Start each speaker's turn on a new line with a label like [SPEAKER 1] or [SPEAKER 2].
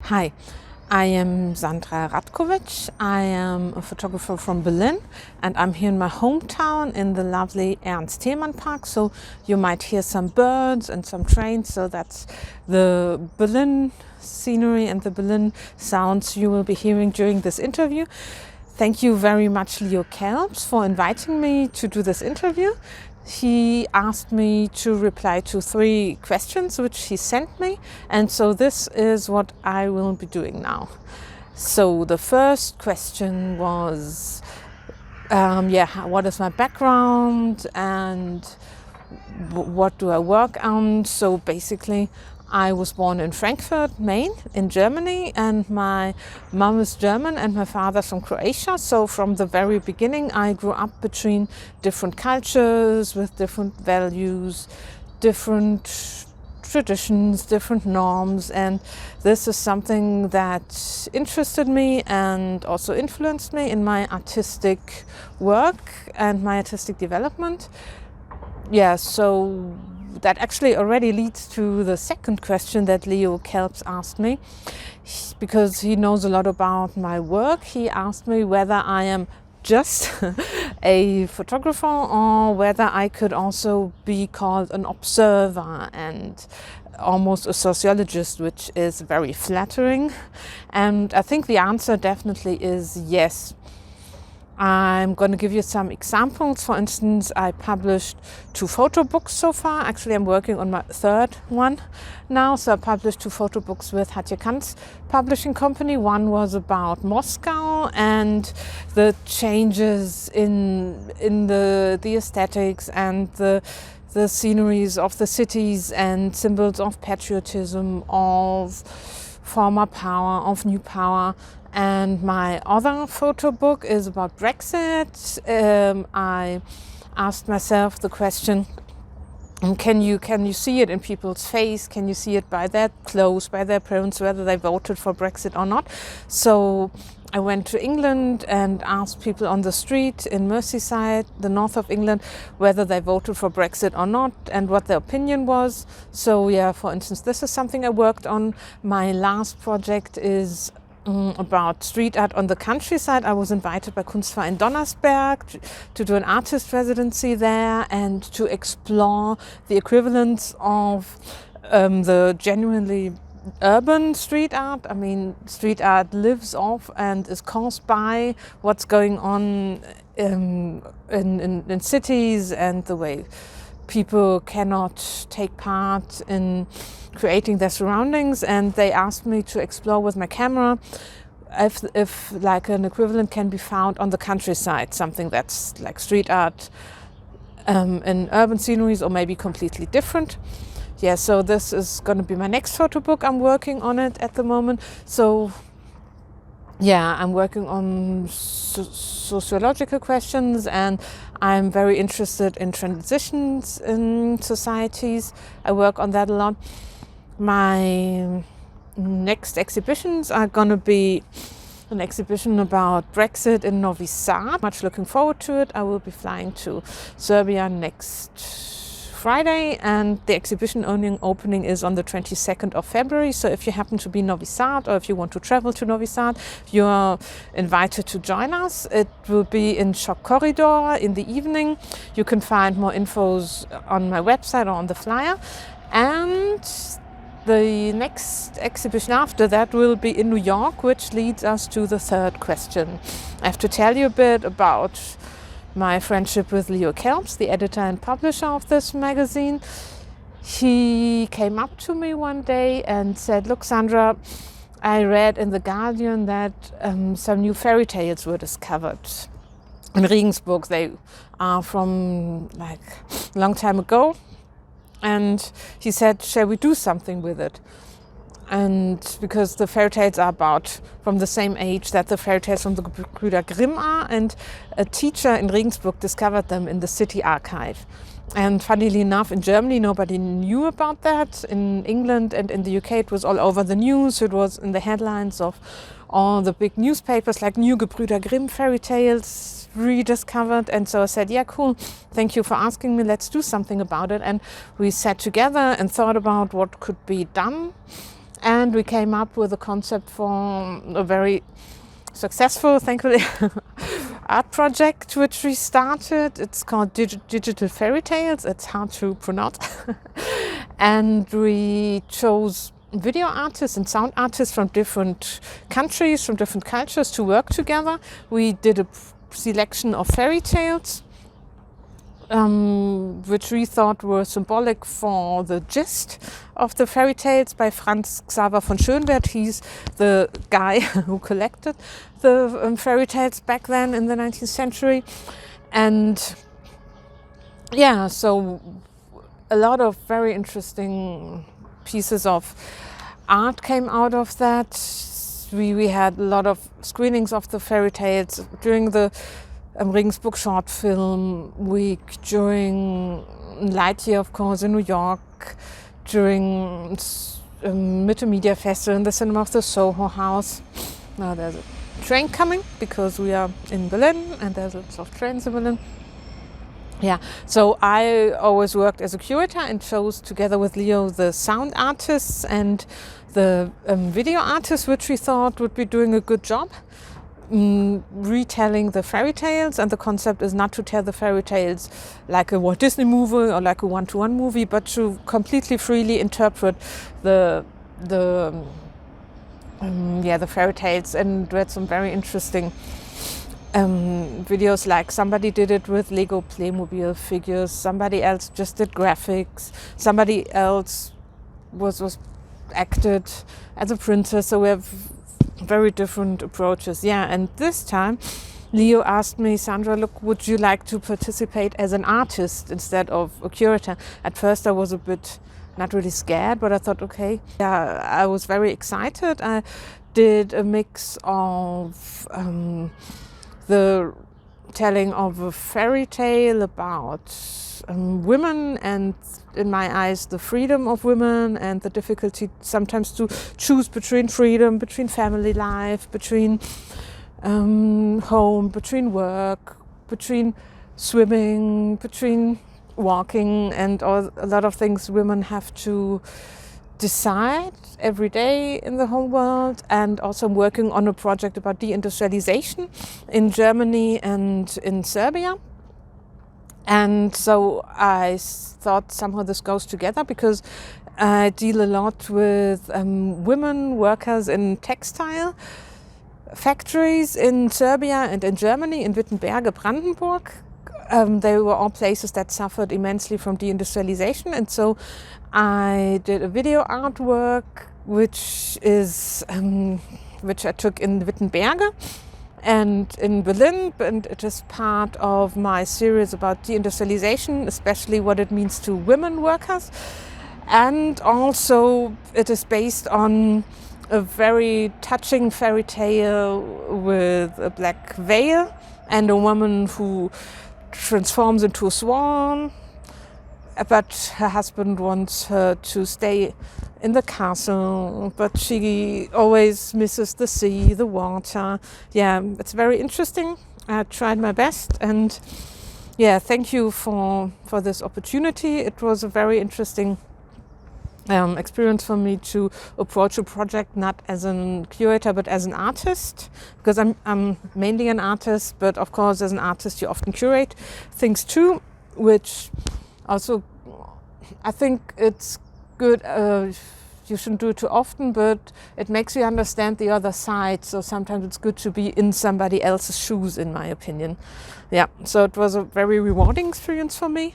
[SPEAKER 1] Hi, I am Sandra Ratkovic. I am a photographer from Berlin and I'm here in my hometown in the lovely Ernst Thälmann Park. So you might hear some birds and some trains. So that's the Berlin scenery and the Berlin sounds you will be hearing during this interview. Thank you very much, Leo Kelps, for inviting me to do this interview. He asked me to reply to 3 questions which he sent me, and so this is what I will be doing now. So the first question was, what is my background and what do I work on? So basically, I was born in Frankfurt, Maine, in Germany, and my mom is German and my father's from Croatia. So from the very beginning, I grew up between different cultures with different values, different traditions, different norms, and this is something that interested me and also influenced me in my artistic work and my artistic development. So that actually already leads to the second question that Leo Kelps asked me. Because he knows a lot about my work, he asked me whether I am just a photographer or whether I could also be called an observer and almost a sociologist, which is very flattering. And I think the answer definitely is yes. I'm going to give you some examples. For instance, I published 2 photo books so far. Actually, I'm working on my 3rd one now. So I published 2 photo books with Hatje Kant's publishing company. One was about Moscow and the changes in the aesthetics and the sceneries of the cities and symbols of patriotism, of former power, of new power. And my other photo book is about Brexit. I asked myself the question, can you see it in people's face? Can you see it by their clothes, by their appearance, whether they voted for Brexit or not? So I went to England and asked people on the street in Merseyside, the north of England, whether they voted for Brexit or not and what their opinion was. So for instance, this is something I worked on. My last project is about street art on the countryside. I was invited by Kunstverein Donnersberg to do an artist residency there and to explore the equivalence of the genuinely urban street art. I mean, street art lives off and is caused by what's going on in cities and the way people cannot take part in creating their surroundings. And they asked me to explore with my camera if like an equivalent can be found on the countryside, something that's like street art in urban sceneries or maybe completely different. So this is going to be my next photo book. I'm working on it at the moment. So I'm working on sociological questions, and I'm very interested in transitions in societies. I work on that a lot. My next exhibitions are going to be an exhibition about Brexit in Novi Sad. Much looking forward to it. I will be flying to Serbia next Friday, and the exhibition opening is on the 22nd of February. So if you happen to be in Novi Sad or if you want to travel to Novi Sad, you are invited to join us. It will be in Shock Corridor in the evening. You can find more infos on my website or on the flyer. And the next exhibition after that will be in New York, which leads us to the 3rd question. I have to tell you a bit about my friendship with Leo Kelps, the editor and publisher of this magazine. He came up to me one day and said, "Look, Sandra, I read in The Guardian that some new fairy tales were discovered in Regensburg. They are from like a long time ago." And he said, "Shall we do something with it?" And because the fairy tales are about from the same age that the fairy tales from the Gebrüder Grimm are, and a teacher in Regensburg discovered them in the city archive. And funnily enough, in Germany, nobody knew about that. In England and in the UK, it was all over the news. It was in the headlines of all the big newspapers, like new Gebrüder Grimm fairy tales rediscovered. And so I said, yeah, cool. Thank you for asking me. Let's do something about it. And we sat together and thought about what could be done. and we came up with a concept for a very successful, thankfully, art project which we started. It's called Digital Fairy Tales. It's hard to pronounce. And we chose video artists and sound artists from different countries, from different cultures to work together. We did a selection of fairy tales, which we thought were symbolic for the gist of the fairy tales by Franz Xaver von Schönwerth. He's the guy who collected the fairy tales back then in the 19th century. And yeah, so a lot of very interesting pieces of art came out of that. We had a lot of screenings of the fairy tales during the Regensburg Short Film Week, during Light Year, of course, in New York, during Mitte Media Festival in the cinema of the Soho House. Now there's a train coming because we are in Berlin and there's lots of trains in Berlin. Yeah, so I always worked as a curator and chose together with Leo the sound artists and the video artists, which we thought would be doing a good job retelling the fairy tales. And the concept is not to tell the fairy tales like a Walt Disney movie or like a one-to-one movie, but to completely freely interpret the fairy tales. And we had some very interesting videos, like somebody did it with Lego Playmobil figures, somebody else just did graphics, somebody else was acted as a princess. So we have very different approaches. Yeah, and this time Leo asked me, Sandra, look, would you like to participate as an artist instead of a curator? At first I was a bit not really scared, but I thought, okay. Yeah, I was very excited. I did a mix of the telling of a fairy tale about women, and in my eyes the freedom of women and the difficulty sometimes to choose between freedom, between family life, between home, between work, between swimming, between walking, and a lot of things women have to decide every day in the whole world. And also I'm working on a project about deindustrialization in Germany and in Serbia. And so I thought somehow this goes together, because I deal a lot with women workers in textile factories in Serbia and in Germany, in Wittenberge, Brandenburg. They were all places that suffered immensely from deindustrialization. And so I did a video artwork which I took in Wittenberge and in Berlin, and it is part of my series about deindustrialization, especially what it means to women workers. And also it is based on a very touching fairy tale with a black veil and a woman who transforms into a swan, but her husband wants her to stay in the castle, but she always misses the sea, the water. Yeah, it's very interesting. I tried my best, and yeah, thank you for this opportunity. It was a very interesting experience for me to approach a project not as a curator but as an artist, because I'm mainly an artist, but of course as an artist you often curate things too, which also I think it's good. You shouldn't do it too often, but it makes you understand the other side. So sometimes it's good to be in somebody else's shoes, in my opinion. Yeah, so it was a very rewarding experience for me.